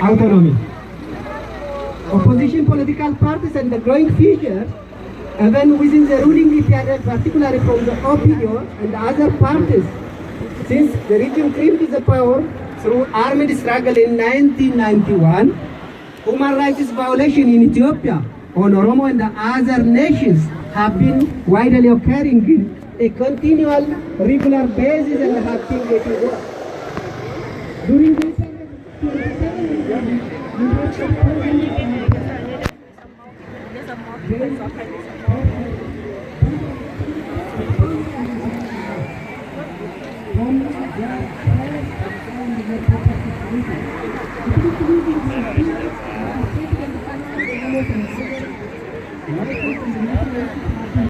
autonomy. Opposition political parties and the growing fissure, even within the ruling EPRF, particularly from the OPDO and other parties, since the regime claimed the power through armed struggle in 1991, human rights violation in Ethiopia, on Oromo and the other nations have been widely occurring in a continual, regular basis and have been getting worse. During this